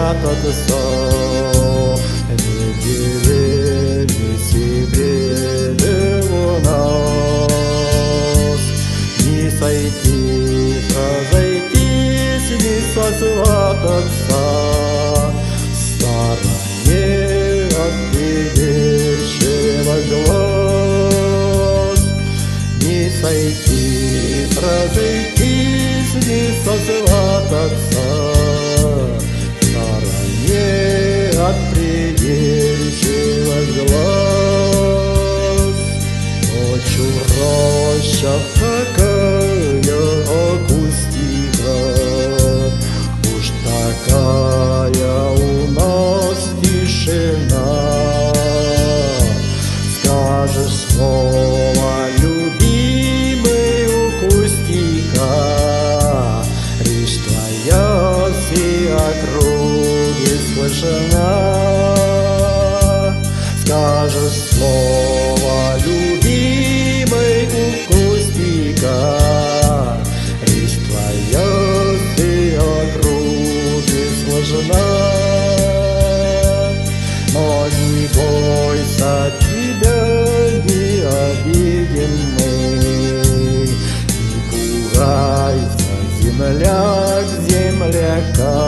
спрятаться, ни деревни сидели у нас, не сойти, разойтись, не сосвататься в стороне от придирчивых глаз, не сойти, разойтись, не сосвататься в стороне от придирчивых глаз. Ночью в рощах такая акустика, уж такая у нас тишина. Скажешь слово любимый у кустика, речь твоя всей округе слышна. Скажешь слово любимый у кустика, речь твоя всей округе слышна. Но не бойся, тебя не обидим мы, не пугайся, земляк земляка.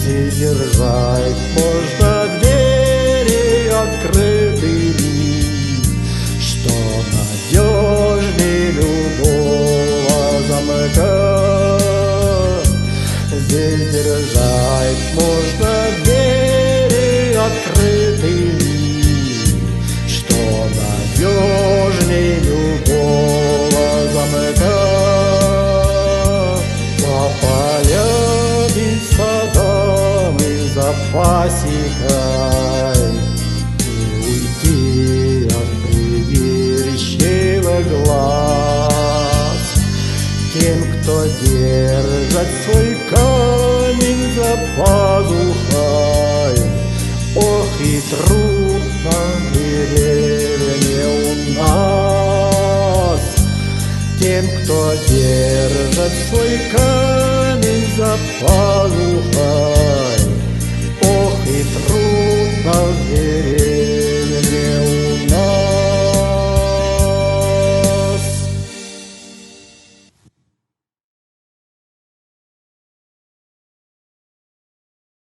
Здесь держать можно двери открытыми, что надежнее любого замка. Здесь держать можно двери открытыми, что надежнее любого замка. По полям и садам и за пасекой не уйти от придирчивых глаз. Тем, кто держит свой камень за пазухой, ох и трудно деревне у нас. Тем, кто держит свой камень за пазухой,